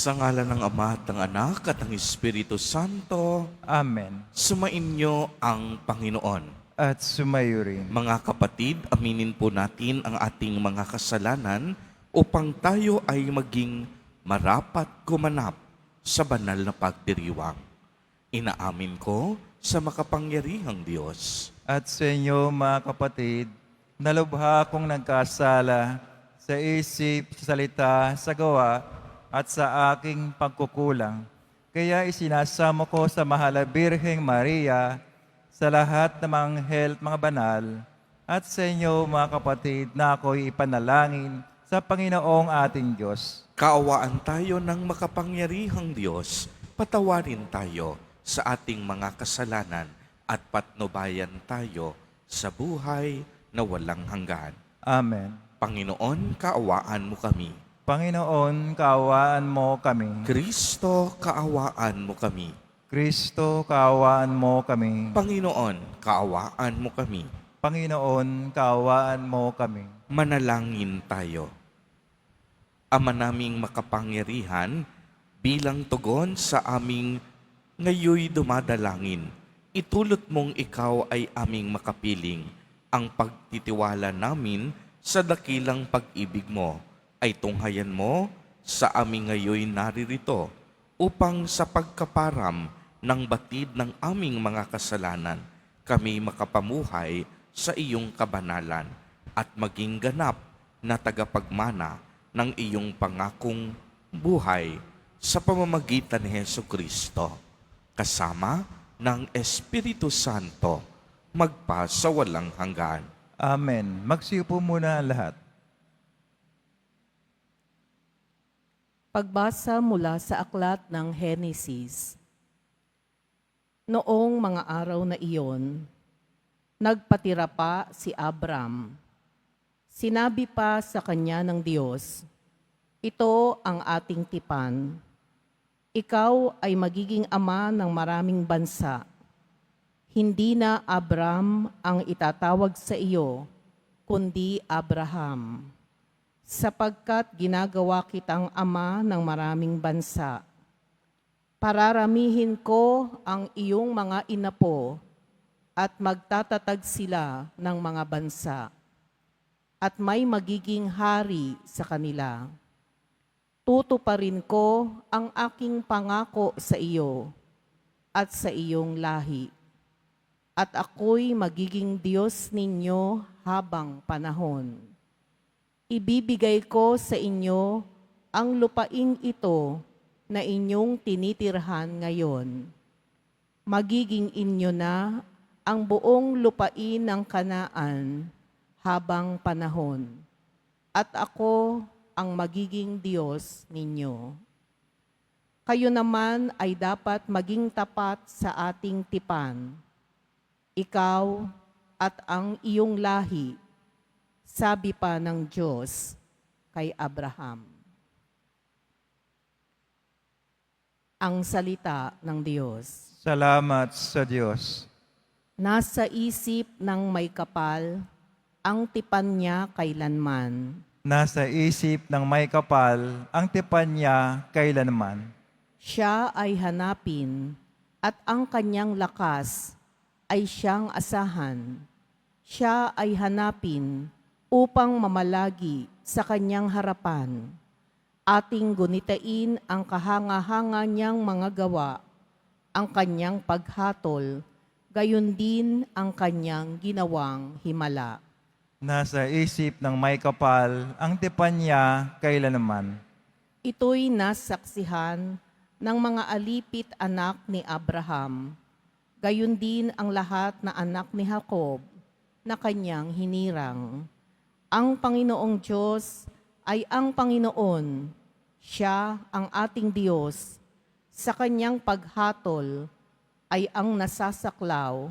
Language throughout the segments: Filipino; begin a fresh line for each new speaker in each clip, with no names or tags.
Sa ngalan ng Ama at ng Anak at ng Espiritu Santo,
Amen.
sumainyo ang Panginoon.
At sumayo rin.
Mga kapatid, aminin po natin ang ating mga kasalanan upang tayo ay maging marapat gumanap sa banal na pagdiriwang. Inaamin ko sa makapangyarihang Diyos.
At sa inyo, mga kapatid, nalubha akong nagkasala sa isip, sa salita, sa gawa, at sa aking pagkukulang. Kaya isinasamo ko sa Mahal na Birheng Maria, sa lahat ng mga anghel, mga banal, at sa inyo, mga kapatid, na ako'y ipanalangin sa Panginoong ating Diyos.
Kaawaan tayo ng makapangyarihang Diyos, patawarin tayo sa ating mga kasalanan at patnubayan tayo sa buhay na walang hanggan.
Amen.
Panginoon, kaawaan mo kami.
Panginoon, kaawaan mo kami.
Kristo, kaawaan mo kami.
Kristo, kaawaan mo kami.
Panginoon, kaawaan mo kami.
Panginoon, kaawaan mo kami.
Manalangin tayo. Ama naming makapangyarihan, bilang tugon sa aming ngayoy dumadalangin, itulot mong ikaw ay aming makapiling. Ang pagtitiwala namin sa dakilang pag-ibig mo ay tunghayan mo sa aming ngayoy naririto upang sa pagkaparam ng batid ng aming mga kasalanan, kami makapamuhay sa iyong kabanalan at maging ganap na tagapagmana ng iyong pangakong buhay sa pamamagitan ni Hesukristo, kasama ng Espiritu Santo, magpa sa walang hanggan.
Amen. Magsiupo muna ang lahat.
Pagbasa mula sa aklat ng Henesis. Noong mga araw na iyon, nagpatira pa si Abram. Sinabi pa sa kanya ng Diyos, "Ito ang ating tipan. Ikaw ay magiging ama ng maraming bansa. Hindi na Abram ang itatawag sa iyo, kundi Abraham, sapagkat ginagawa kitang ama ng maraming bansa. Pararamihin ko ang iyong mga inapo at magtatatag sila ng mga bansa, at may magiging hari sa kanila. Tutuparin ko ang aking pangako sa iyo at sa iyong lahi, at ako'y magiging Diyos ninyo habang panahon. Ibibigay ko sa inyo ang lupaing ito na inyong tinitirhan ngayon. Magiging inyo na ang buong lupain ng Kanaan habang panahon, at ako ang magiging Diyos ninyo. Kayo naman ay dapat maging tapat sa ating tipan, ikaw at ang iyong lahi, sabi pa ng Diyos kay Abraham." Ang salita ng Diyos.
Salamat sa Diyos.
Nasa isip ng may kapal, ang tipan niya kailanman.
Nasa isip ng may kapal, ang tipan niya kailanman.
Siya ay hanapin, at ang kanyang lakas ay siyang asahan. Siya ay hanapin upang mamalagi sa kanyang harapan. Ating gunitain ang kahanga-hanga niyang mga gawa, ang kanyang paghatol, gayon din ang kanyang ginawang himala.
Nasa isip ng may kapal, ang tipan niya kailanman.
Ito'y nasaksihan ng mga alipit anak ni Abraham, gayon din ang lahat na anak ni Jacob na kanyang hinirang. Ang Panginoong Diyos ay ang Panginoon, siya ang ating Diyos. Sa kanyang paghatol ay ang nasasaklaw,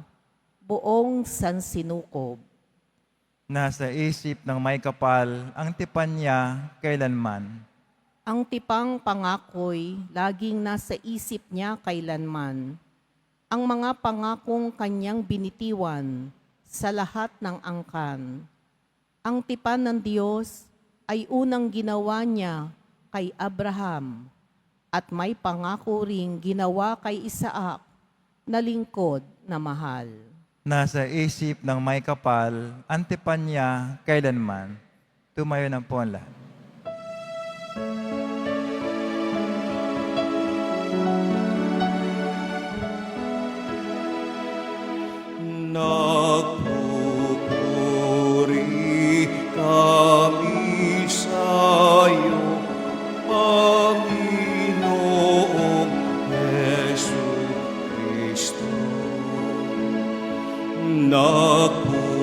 buong sansinukob.
Nasa isip ng may kapal, ang tipan niya kailanman.
Ang tipang pangako'y laging nasa isip niya kailanman. Ang mga pangakong kanyang binitiwan sa lahat ng angkan. Ang tipan ng Diyos ay unang ginawa niya kay Abraham at may pangako ring ginawa kay Isaac na lingkod na mahal.
Nasa isip ng may kapal, antipan niya kailanman. Tumayo na po ang lahat.
Nagpupuri kami sa'yo, Panginoong Hesu Kristo. Nagpupuri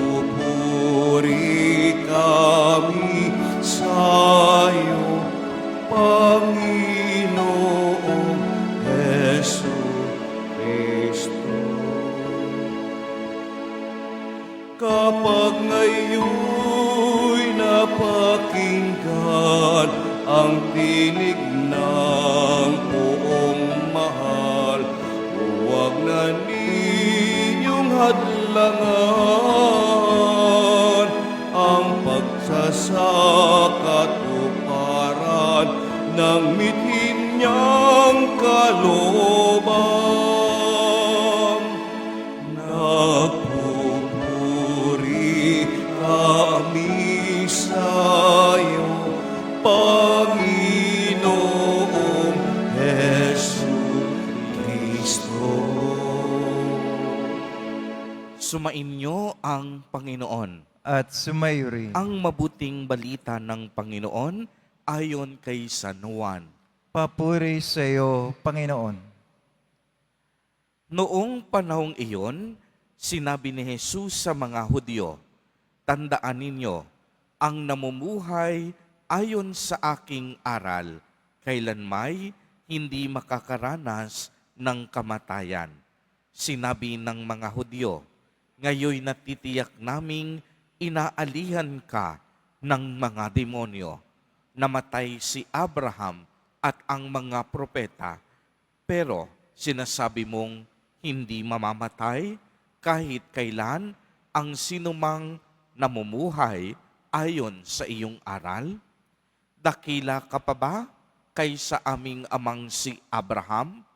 kami sa'yo, Panginoong Hesu Kristo. Kapag ngayon'y napakinggan ang tinig ng buong mahal, huwag na ninyong hadlangan ang pagsasakatuparan ng mithin niyang kalooban. Nagpupuri kami sa'yo, Panginoong Hesu Kristo.
Sumainyo ang Panginoon.
At sumayo rin.
Ang mabuting balita ng Panginoon ayon kay San Juan.
Papuri sa iyo, Panginoon.
Noong panahong iyon, sinabi ni Jesus sa mga Hudyo, "Tandaan ninyo, ang namumuhay ayon sa aking aral, kailanmay hindi makakaranas ng kamatayan." Sinabi ng mga Hudyo, "Ngayoy natitiyak naming inaalihan ka ng mga demonyo. Namatay si Abraham at ang mga propeta, pero sinasabi mong hindi mamamatay kahit kailan ang sinumang namumuhay ayon sa iyong aral? Dakila ka pa ba kaysa aming amang si Abraham?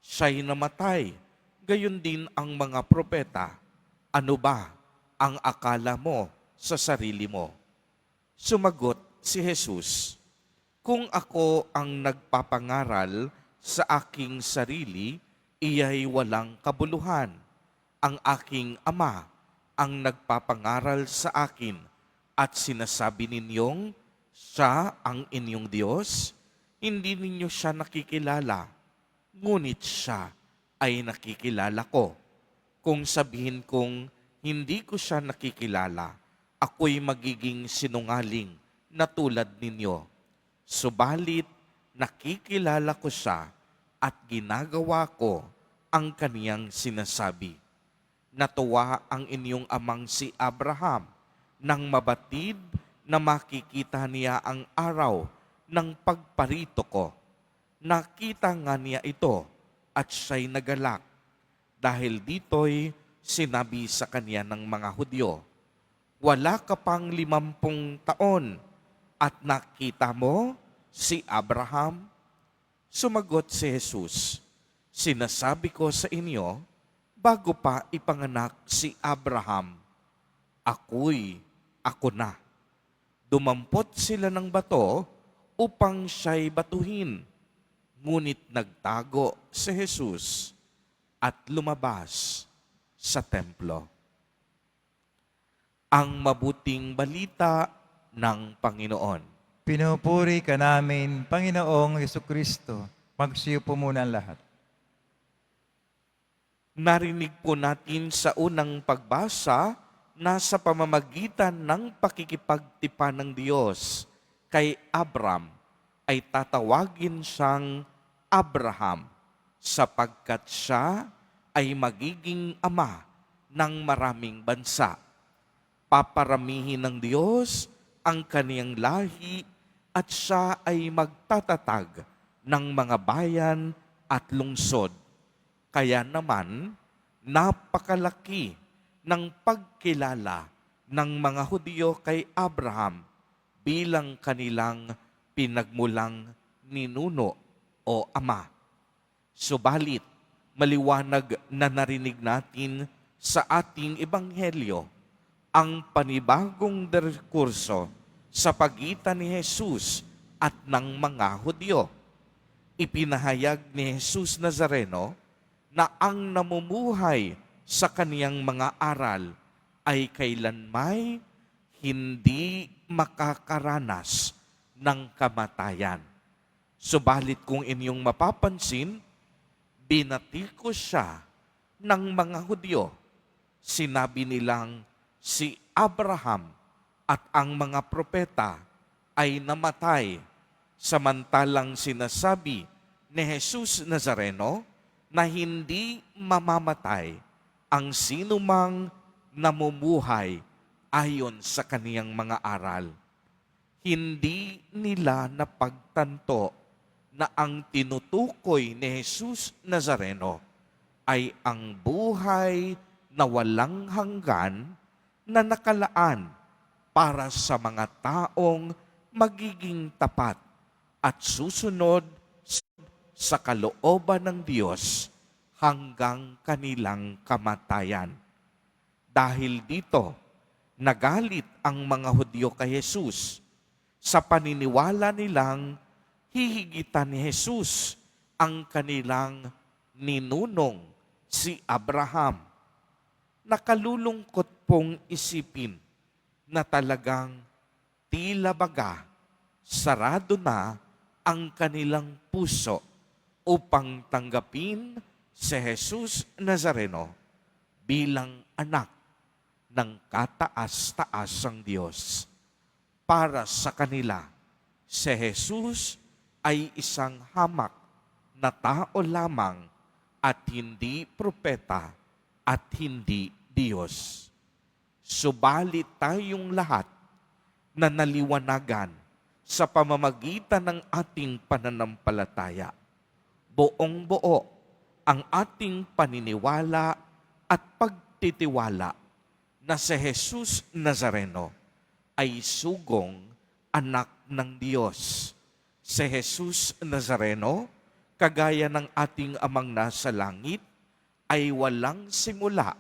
Siya'y namatay, gayon din ang mga propeta. Ano ba ang akala mo sa sarili mo?" Sumagot si Jesus, "Kung ako ang nagpapangaral sa aking sarili, iya'y walang kabuluhan. Ang aking Ama ang nagpapangaral sa akin at sinasabi ninyong siya ang inyong Diyos, hindi ninyo siya nakikilala, ngunit siya ay nakikilala ko. Kung sabihin kong hindi ko siya nakikilala, ako'y magiging sinungaling na tulad ninyo. Subalit, nakikilala ko siya at ginagawa ko ang kaniyang sinasabi. Natuwa ang inyong amang si Abraham nang mabatid na makikita niya ang araw ng pagparito ko. Nakita nga niya ito at siya'y nagalak. Dahil dito'y sinabi sa kanya ng mga Hudyo, "Wala ka pang 50 taon at nakita mo si Abraham?" Sumagot si Jesus, "Sinasabi ko sa inyo, bago pa ipanganak si Abraham, ako na." Dumampot sila ng bato upang siya'y batuhin. Ngunit nagtago si Jesus at lumabas sa templo. Ang mabuting balita ng Panginoon.
Pinupuri ka namin, Panginoong Jesucristo. Magsiyo po muna ang lahat.
Narinig po natin sa unang pagbasa na sa pamamagitan ng pakikipagtipan ng Diyos kay Abram ay tatawagin siyang Abraham sapagkat siya ay magiging ama ng maraming bansa. Paparamihin ng Diyos ang kaniyang lahi at siya ay magtatatag ng mga bayan at lungsod. Kaya naman, napakalaki ng pagkilala ng mga Hudyo kay Abraham bilang kanilang pinagmulang ninuno o Ama. Subalit, maliwanag na narinig natin sa ating ebanghelyo ang panibagong diskurso sa pagitan ni Jesus at ng mga Hudyo. Ipinahayag ni Jesus Nazareno na ang namumuhay sa kaniyang mga aral ay kailanmay hindi makakaranas ng kamatayan. Subalit kung inyong mapapansin, binatikos siya ng mga Hudyo. Sinabi nilang si Abraham at ang mga propeta ay namatay, samantalang sinasabi ni Jesus Nazareno na hindi mamamatay ang sinumang namumuhay ayon sa kaniyang mga aral. Hindi nila napagtanto na ang tinutukoy ni Jesus Nazareno ay ang buhay na walang hanggan na nakalaan para sa mga taong magiging tapat at susunod sa kalooban ng Diyos hanggang kanilang kamatayan. Dahil dito, nagalit ang mga Hudyo kay Jesus sa paniniwala nilang hihigitan ni Jesus ang kanilang ninunong si Abraham. Nakalulungkot pong isipin na talagang tila baga sarado na ang kanilang puso upang tanggapin si Jesus Nazareno bilang anak ng kataas-taasang Diyos. Para sa kanila, si Jesus ay isang hamak na tao lamang at hindi propeta at hindi Diyos. Subalit tayong lahat na naliwanagan sa pamamagitan ng ating pananampalataya. Buong-buo ang ating paniniwala at pagtitiwala na si Jesus Nazareno ay sugong anak ng Diyos. Si Jesus Nazareno, kagaya ng ating amang nasa langit, ay walang simula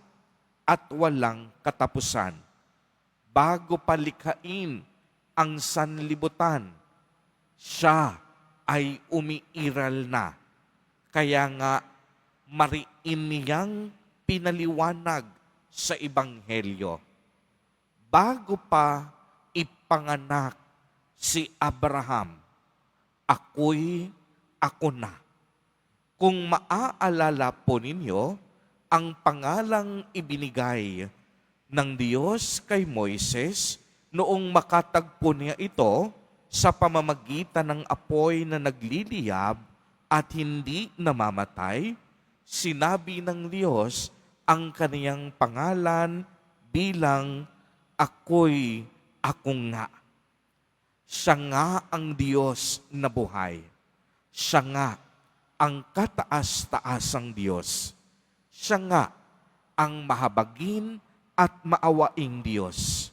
at walang katapusan. Bago palikhain ang sanlibutan, siya ay umiiral na. Kaya nga, mariin niyang pinaliwanag sa Ebanghelyo. Bago pa ipanganak si Abraham, ako na. Kung maaalala po ninyo, ang pangalang ibinigay ng Diyos kay Moises noong makatagpo niya ito sa pamamagitan ng apoy na nagliliyab at hindi namamatay, sinabi ng Diyos ang kaniyang pangalan bilang ako nga. Siya nga ang Diyos na buhay. Siya nga ang kataas-taasang Diyos. Siya nga ang mahabagin at maawaing Diyos.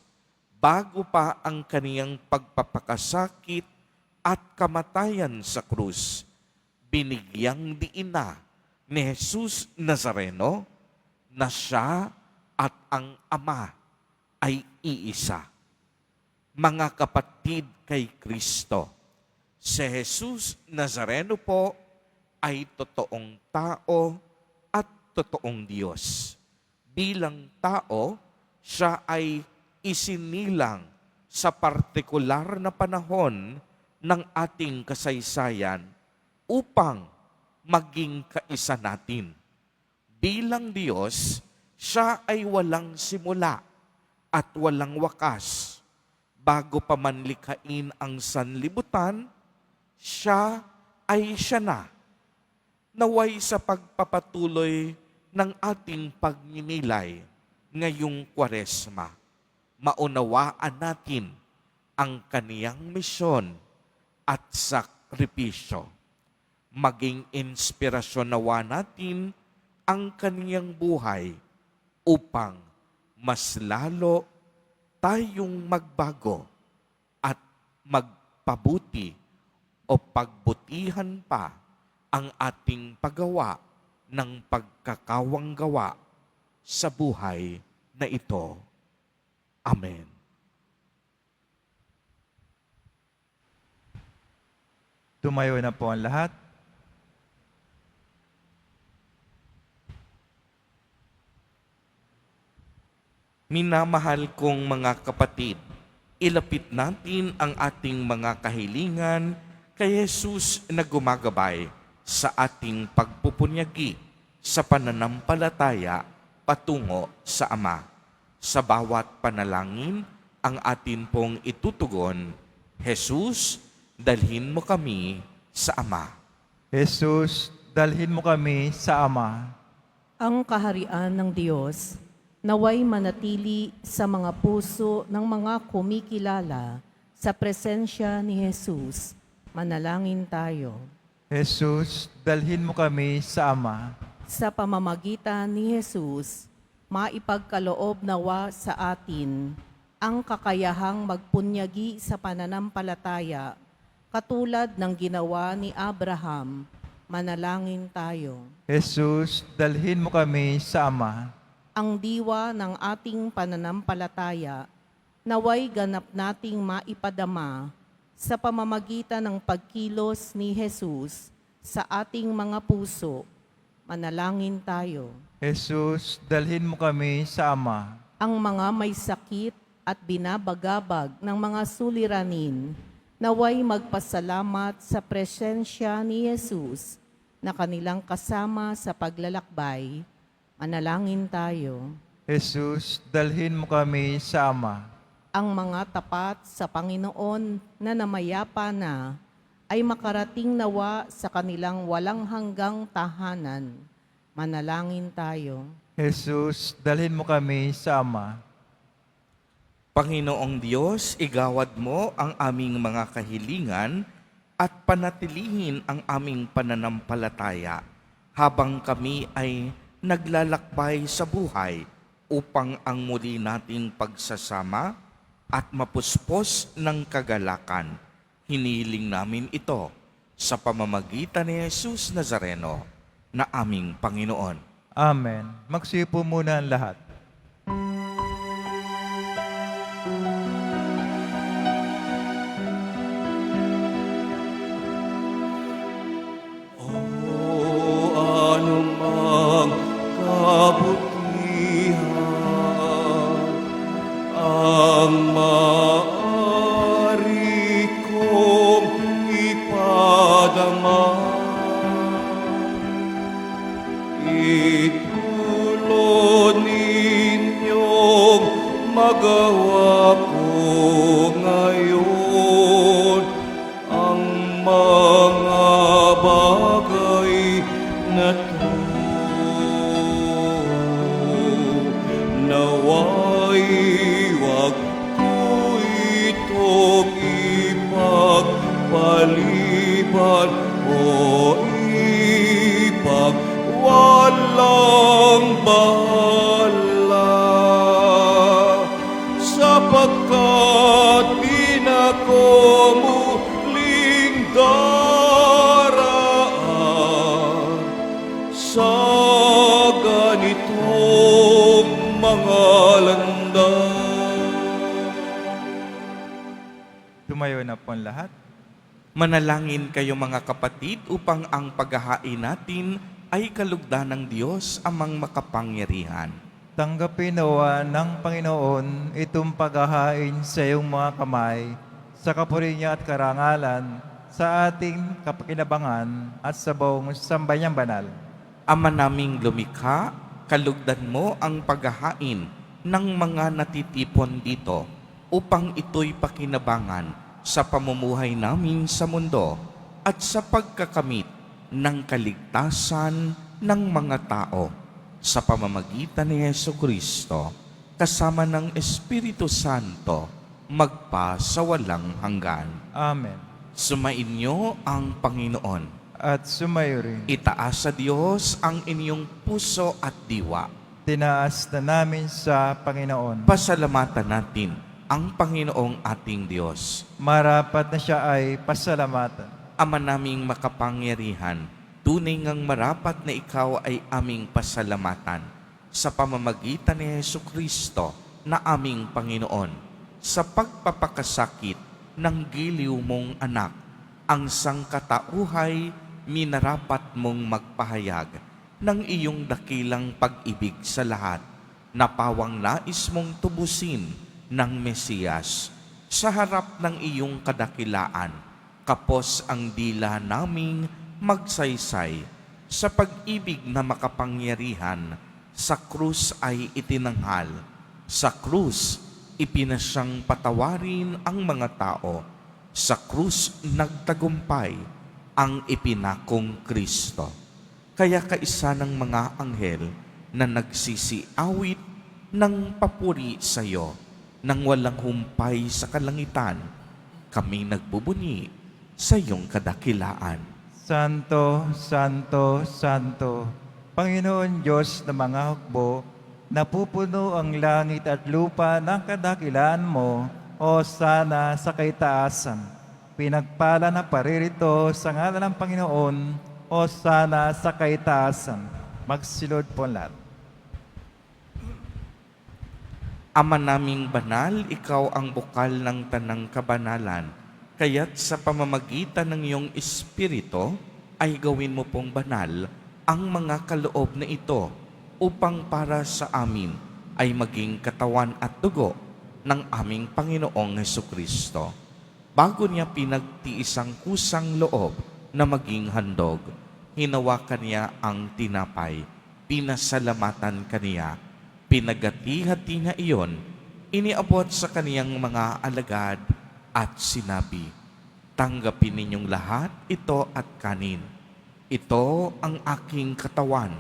Bago pa ang kaniyang pagpapakasakit at kamatayan sa krus, binigyang diin na ni Jesus Nazareno na siya at ang Ama ay iisa. Mga kapatid kay Kristo, si Jesus Nazareno po ay totoong tao at totoong Diyos. Bilang tao, siya ay isinilang sa partikular na panahon ng ating kasaysayan upang maging kaisa natin. Bilang Diyos, siya ay walang simula at walang wakas. Bago pa man likhain ang sanlibutan, siya ay siya na. Naway sa pagpapatuloy ng ating pagninilay ngayong Kwaresma, maunawaan natin ang kaniyang misyon at sakripisyo. Maging inspirasyon nawa natin ang kaniyang buhay upang mas lalo tayong magbago at magpabuti o pagbutihan pa ang ating paggawa ng pagkakawang gawa sa buhay na ito. Amen.
Tumayo na po ang lahat.
Minamahal kong mga kapatid, ilapit natin ang ating mga kahilingan kay Jesus na gumagabay sa ating pagpupunyagi sa pananampalataya patungo sa Ama. Sa bawat panalangin, ang atin pong itutugon, Jesus, dalhin mo kami sa Ama.
Jesus, dalhin mo kami sa Ama.
Ang kaharian ng Diyos naway manatili sa mga puso ng mga kumikilala sa presensya ni Jesus. Manalangin tayo.
Jesus, dalhin mo kami sa Ama.
Sa pamamagitan ni Jesus, maipagkaloob nawa sa atin ang kakayahang magpunyagi sa pananampalataya katulad ng ginawa ni Abraham. Manalangin tayo.
Jesus, dalhin mo kami sa Ama.
Ang diwa ng ating pananampalataya, naway ganap nating maipadama sa pamamagitan ng pagkilos ni Jesus sa ating mga puso. Manalangin tayo.
Jesus, dalhin mo kami sa Ama.
Ang mga may sakit at binabagabag ng mga suliranin, naway magpasalamat sa presensya ni Jesus na kanilang kasama sa paglalakbay. Manalangin tayo.
Jesus, dalhin mo kami sa Ama.
Ang mga tapat sa Panginoon na namayapa na ay makarating nawa sa kanilang walang hanggang tahanan. Manalangin tayo.
Jesus, dalhin mo kami sa Ama.
Panginoong Diyos, igawad mo ang aming mga kahilingan at panatilihin ang aming pananampalataya habang kami ay naglalakbay sa buhay upang ang muli nating pagsasama at mapuspos ng kagalakan. Hiniling namin ito sa pamamagitan ni Jesus Nazareno na aming Panginoon.
Amen. Magsipo muna ang lahat.
O anumang kabutihan ang maaari kong ipadama, itulod ninyong magawa ko ngayon ang mga bagay na to. Naway wag ko itong ipagpaliban o ipagwalang bahala, sapagkat di na ko muling daraan sa ganitong mga landas.
Tumayo na po ang lahat.
Manalangin kayo mga kapatid upang ang paghahain natin ay kalugdan ng Diyos amang makapangyarihan.
Tanggapin nawa ng Panginoon itong paghahain sa iyong mga kamay, sa kapuri niya at karangalan, sa ating kapakinabangan at sa buong sambayang banal.
Ama naming lumikha, kalugdan mo ang paghahain ng mga natitipon dito upang ito'y pakinabangan sa pamumuhay namin sa mundo at sa pagkakamit ng kaligtasan ng mga tao sa pamamagitan ni Jesucristo kasama ng Espiritu Santo magpa sa walang hanggan.
Amen.
Sumainyo ang Panginoon.
At sumayo rin.
Itaas sa Diyos ang inyong puso at diwa.
Tinaas na namin sa Panginoon.
Pasalamatan natin ang Panginoong ating Diyos.
Marapat na siya ay pasalamatan.
Ama naming makapangyarihan, Tunay ngang marapat na ikaw ay aming pasalamatan sa pamamagitan ni Jesucristo na aming Panginoon sa pagpapakasakit ng giliw mong anak, ang sangkatauhay minarapat mong magpahayag ng iyong dakilang pag-ibig sa lahat na pawang nais mong tubusin ng Mesiyas. Sa harap ng iyong kadakilaan, kapos ang dila naming magsaysay sa pag-ibig na makapangyarihan. Sa krus ay itinanghal, sa krus ipinasyang patawarin ang mga tao, sa krus nagtagumpay ang ipinakong Kristo. Kaya kaisa ng mga anghel na nagsisiawit ng papuri sa iyo, nang walang humpay sa kalangitan, kami nagbubunyi sa iyong kadakilaan.
Santo, Santo, Santo, Panginoon Diyos ng mga hukbo, napupuno ang langit at lupa ng kadakilaan mo, o sana sa kaitaasan. Pinagpala na paririto sa ngalan ng Panginoon, o sana sa kaitaasan. Magsilod po lahat.
Ama naming banal, ikaw ang bukal ng tanang kabanalan, kaya't sa pamamagitan ng iyong Espiritu ay gawin mo pong banal ang mga kaloob na ito upang para sa amin ay maging katawan at dugo ng aming Panginoong Hesukristo. Bago niya pinagtiis ang kusang loob na maging handog, hinawakan niya ang tinapay, pinasalamatan kaniya, pinagati-hati niya iyon, iniabot sa kaniyang mga alagad at sinabi, "Tanggapin ninyong lahat ito at kanin. Ito ang aking katawan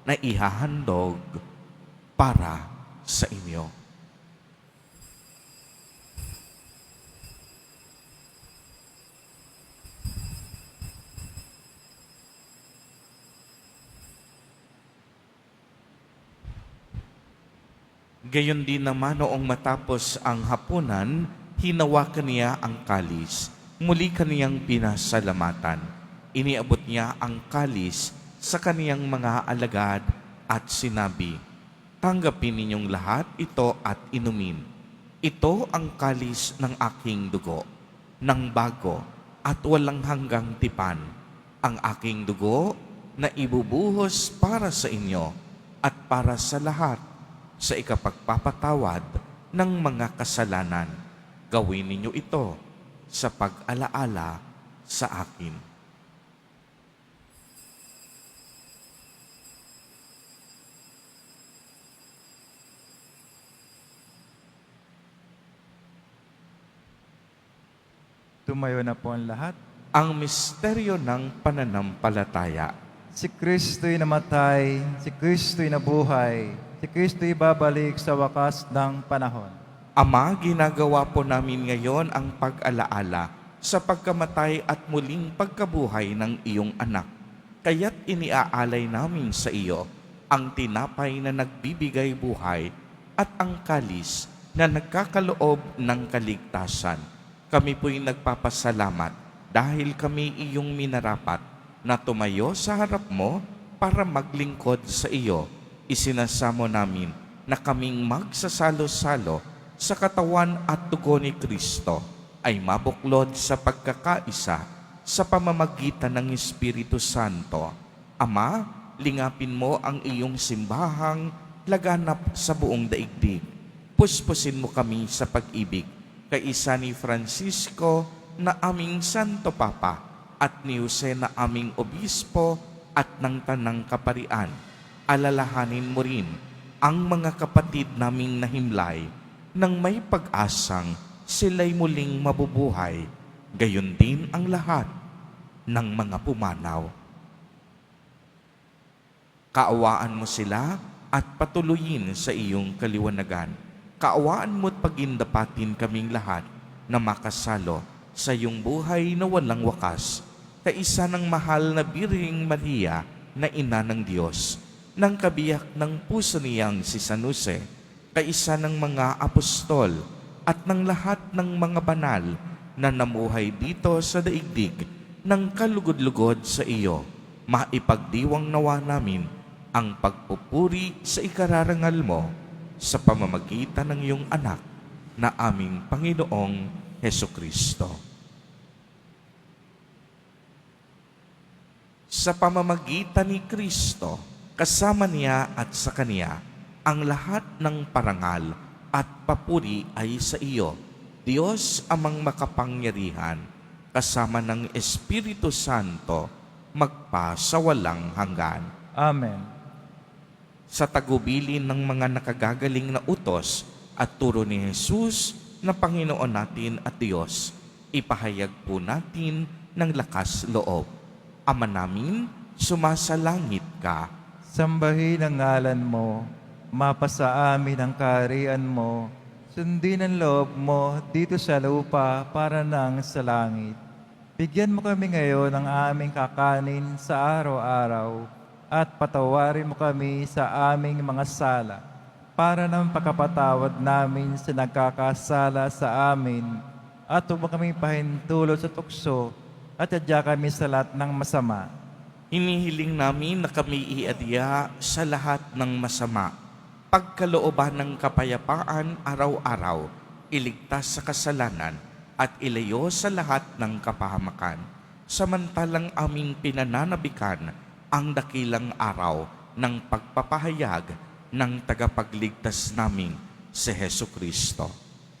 na ihahandog para sa inyo." Gayon din naman noong matapos ang hapunan, hinawakan niya ang kalis. Muli kaniyang pinasalamatan. Iniabot niya ang kalis sa kaniyang mga alagad at sinabi, "Tanggapin ninyong lahat ito at inumin. Ito ang kalis ng aking dugo, ng bago at walang hanggang tipan. Ang aking dugo na ibubuhos para sa inyo at para sa lahat sa ikapagpapatawad ng mga kasalanan. Gawin ninyo ito sa pag-alaala sa akin."
Tumayo na po ang lahat.
Ang misteryo ng pananampalataya.
Si Kristo'y namatay, si Kristo'y nabuhay, si Kristo'y babalik sa wakas ng panahon.
Ama, ginagawa po namin ngayon ang pag-alaala sa pagkamatay at muling pagkabuhay ng iyong anak. Kaya't iniaalay namin sa iyo ang tinapay na nagbibigay buhay at ang kalis na nagkakaloob ng kaligtasan. Kami po'y nagpapasalamat dahil kami iyong minarapat na tumayo sa harap mo para maglingkod sa iyo. Isinasamo namin na kaming magsasalo-salo sa katawan at dugo ni Kristo ay mabuklod sa pagkakaisa sa pamamagitan ng Espiritu Santo. Ama, lingapin mo ang iyong simbahang laganap sa buong daigdig. Puspusin mo kami sa pag-ibig kaisa ni Francisco na aming Santo Papa at ni Jose na aming Obispo at ng Tanang Kaparian. Alalahanin mo rin ang mga kapatid naming nahimlay nang may pag-asang sila'y muling mabubuhay. Gayon din ang lahat ng mga pumanaw. Kaawaan mo sila at patuloyin sa iyong kaliwanagan. Kaawaan mo't pagindapatin kaming lahat na makasalo sa iyong buhay na walang wakas, kaisa ng mahal na Birheng Maria na Ina ng Diyos, ng kabiyak ng puso niyang si San Jose, kaisa ng mga apostol at ng lahat ng mga banal na namuhay dito sa daigdig ng kalugod-lugod sa iyo. maipagdiwang nawa namin ang pagpupuri sa ikararangal mo sa pamamagitan ng iyong anak na aming Panginoong Hesukristo. Sa pamamagitan ni Kristo, kasama niya at sa Kaniya, ang lahat ng parangal at papuri ay sa iyo, Diyos amang makapangyarihan, kasama ng Espiritu Santo, magpa sa walang hanggan.
Amen.
Sa tagubilin ng mga nakagagaling na utos at turo ni Jesus na Panginoon natin at Diyos, ipahayag po natin ng lakas loob. Ama namin, sumasalangit ka.
Sambahin ang ngalan mo, mapasa amin ang kaharian mo, sundin ang loob mo dito sa lupa para nang sa langit. Bigyan mo kami ngayon ng aming kakanin sa araw-araw at patawarin mo kami sa aming mga sala para ng pagkapatawad namin sa nagkakasala sa amin at huwag mo kami pahintulot sa tukso at adya kami sa lahat ng masama.
Hinihiling namin na kami iadya sa lahat ng masama, pagkalooban ng kapayapaan araw-araw, iligtas sa kasalanan, at ilayo sa lahat ng kapahamakan. Samantalang aming pinananabikan ang dakilang araw ng pagpapahayag ng tagapagligtas naming si Hesukristo.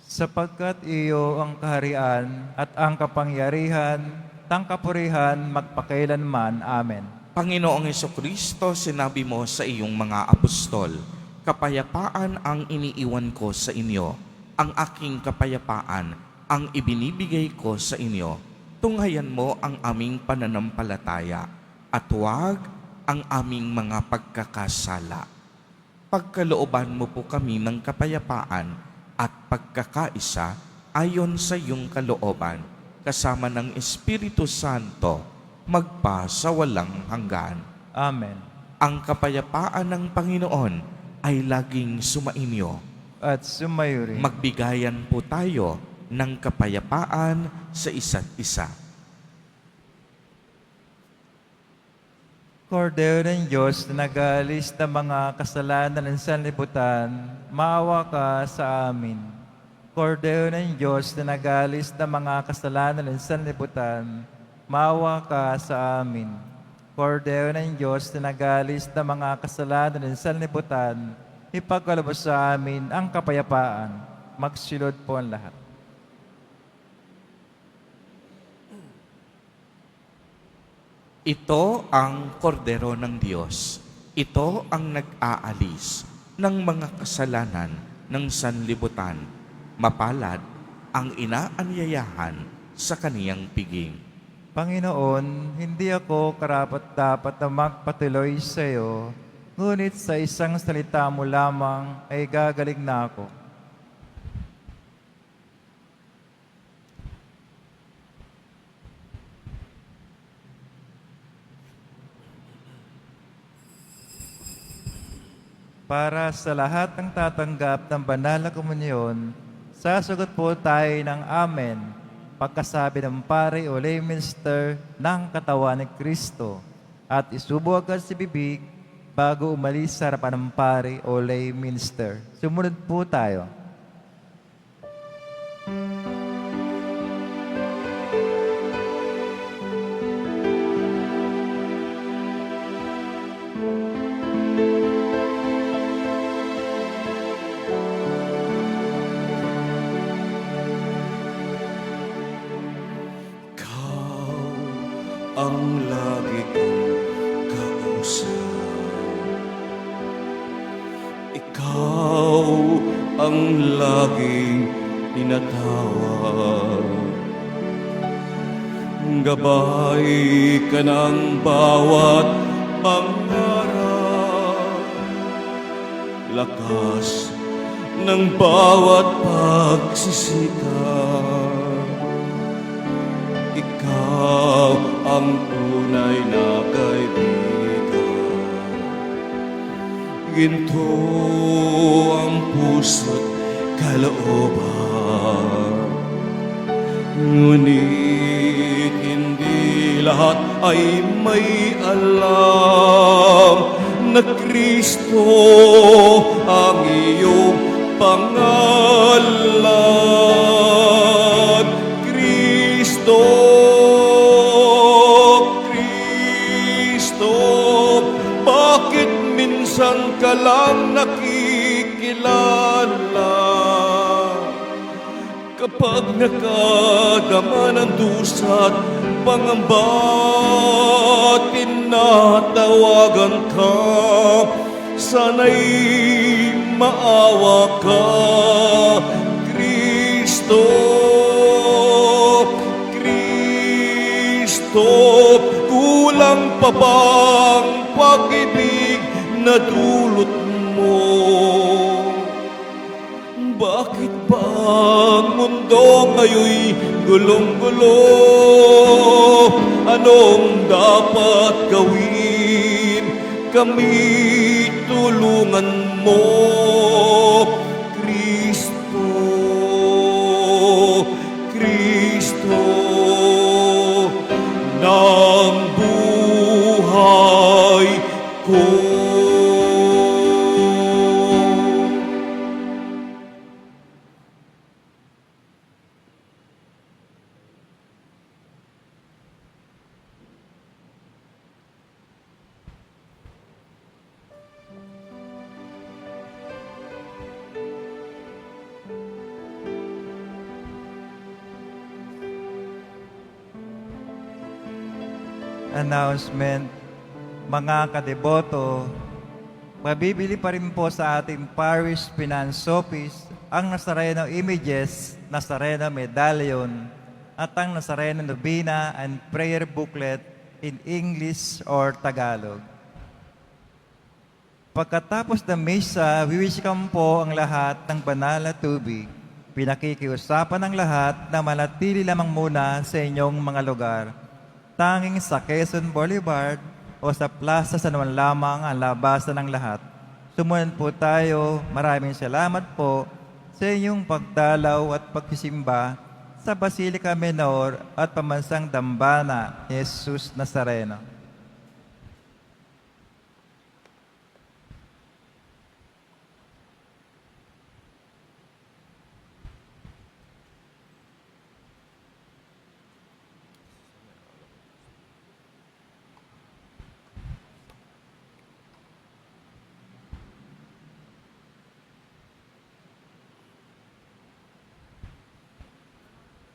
Sapagkat iyo ang kaharian at ang kapangyarihan, ang kapurihan magpakailanman. Amen.
Panginoong Hesukristo, sinabi mo sa iyong mga apostol, kapayapaan ang iniiwan ko sa inyo, ang aking kapayapaan ang ibinibigay ko sa inyo. Tunghayan mo ang aming pananampalataya at huwag ang aming mga pagkakasala. Pagkalooban mo po kami ng kapayapaan at pagkakaisa ayon sa iyong kalooban, kasama ng Espiritu Santo, magpa sa walang hanggan.
Amen.
Ang kapayapaan ng Panginoon ay laging sumainyo.
At sumayo rin.
Magbigayan po tayo ng kapayapaan sa isa't isa.
Kordero ng Diyos na nag-aalis ng mga kasalanan ng sanlibutan, maawa ka sa amin. Kordero ng Diyos na nag-aalis ng mga kasalanan ng sanlibutan, maawa ka sa amin. Kordero ng Diyos na nag-aalis ng mga kasalanan ng sanlibutan, ipagkaloob sa amin ang kapayapaan. Magsilod po ang lahat.
Ito ang kordero ng Diyos. Ito ang nag-aalis ng mga kasalanan ng sanlibutan. Mapalad ang inaanyayahan sa kaniyang piging.
Panginoon, hindi ako karapat-dapat na magpatuloy sa iyo, ngunit sa isang salita mo lamang ay gagaling na ako. Para sa lahat ng tatanggap ng banal na komunyon, sasagot po tayo ng Amen, pagkasabi ng pare o lay minister ng katawan ni Kristo, at isubo agad si bibig bago umalis sa harapan ng pare o lay minister. Sumunod po tayo.
Ang lagi kong kausap, ikaw ang laging tinatawag. Gabay ka ng bawat pangarap, lakas ng bawat pagsisikap. Ikaw ang tunay na kaibigan. Ginto ang puso't kalooban, ngunit hindi lahat ay may alam na Kristo ang iyong pangalan. Kristo, Kristo, bakit minsan ka lang nakikilala? Kapag nakadama ng dusa't pangamba, tinatawagan ka, sana'y maawa ka. Kristo, Kristo, kulang pa bang pag-ibig na dulot mo? Bakit ba ang mundo ngayon'y gulong-gulo? Anong dapat gawin? Kami tulungan mo, Kristo, Kristo ng buhay ko.
Announcement, mga kadeboto, mabibili pa rin po sa ating Parish Finance Office ang Nazareno Images, Nazareno Medallion, at ang Nazareno Novena and Prayer Booklet in English or Tagalog. Pagkatapos ng misa, wiwishkam po ang lahat ng banal na tubig. Pinakikiusapan ng lahat na manatili lamang muna sa inyong mga lugar. Tanging sa Quezon Boulevard o sa Plaza San Juan lamang ang labasan ng lahat. Sumunod po tayo. Maraming salamat po sa inyong pagdalaw at pagsisimba sa Basilica Menor at Pamansang Dambana ni Jesus Nazareno.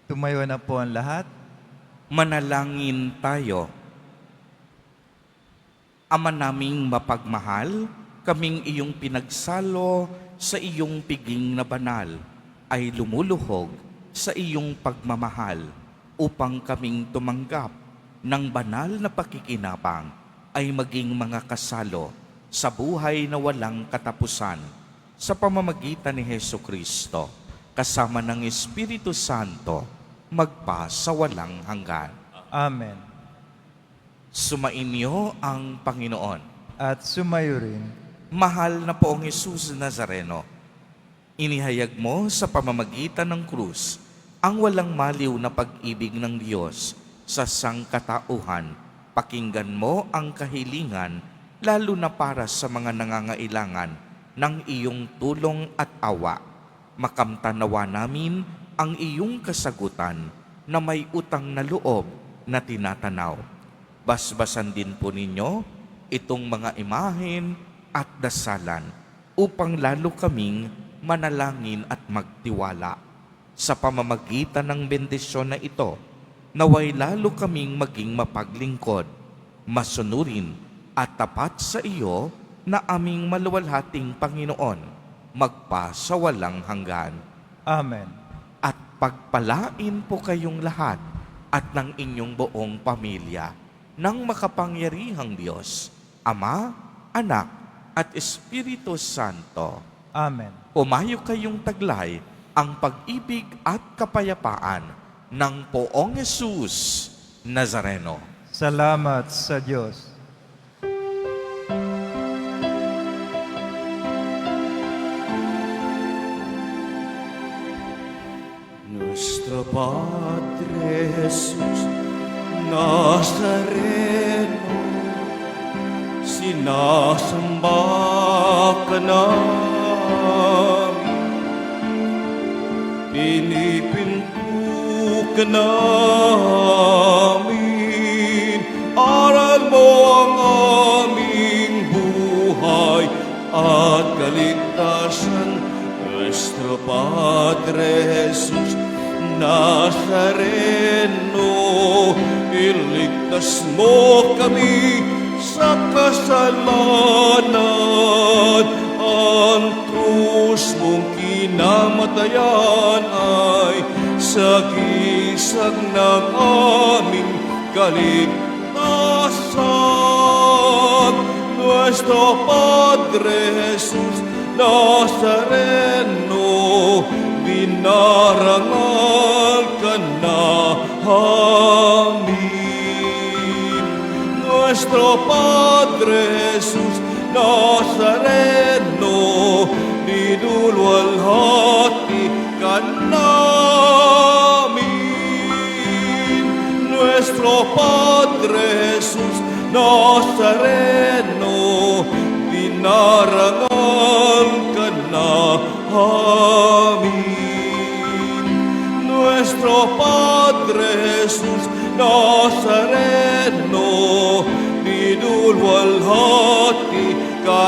Tumayo na po ang lahat.
Manalangin tayo. Ama naming mapagmahal, kaming iyong pinagsalo sa iyong piging na banal ay lumuluhog sa iyong pagmamahal upang kaming tumanggap ng banal na pakikinabang ay maging mga kasalo sa buhay na walang katapusan sa pamamagitan ni Hesu Kristo kasama ng Espiritu Santo magpa sa walang hanggan.
Amen.
Sumainyo ang Panginoon.
At sumayo rin.
Mahal na poong Jesus Nazareno, inihayag mo sa pamamagitan ng krus ang walang maliw na pag-ibig ng Diyos sa sangkatauhan. Pakinggan mo ang kahilingan, lalo na para sa mga nangangailangan ng iyong tulong at awa. Makamtanawa namin ang iyong kasagutan na may utang na loob na tinatanaw. Basbasan din po ninyo itong mga imahen at dasalan upang lalo kaming manalangin at magtiwala. Sa pamamagitan ng bendisyon na ito, naway lalo kaming maging mapaglingkod, masunurin at tapat sa iyo na aming maluwalhating Panginoon, magpa sa walang hanggan.
Amen.
At pagpalain po kayong lahat at ng inyong buong pamilya ng makapangyarihang Diyos, Ama, Anak, at Espiritu Santo.
Amen.
Umayo kayong taglay ang pag-ibig at kapayapaan ng Poong Jesus Nazareno.
Salamat sa Diyos.
Nuestro Padre Jesús, Nazareno, sinasamba ka namin, pinipinto ka namin, aral mo ang aming buhay at kaligtasan. Nuestro Padre Jesus Nazareno, iligtas mo kami sa kasalanan. Ang krus mong kinamatayan ay sagisag ng aming kaligtasan. Nuestro Padre Jesus Nazareno, dinarangal ka namin. Nuestro Padre Jesus Nazareno, dinulwalhati ka namin. Nuestro Padre Jesus Nazareno, dinarangal ka namin. Nuestro Padre Jesus Nazareno, dinulwalhati ka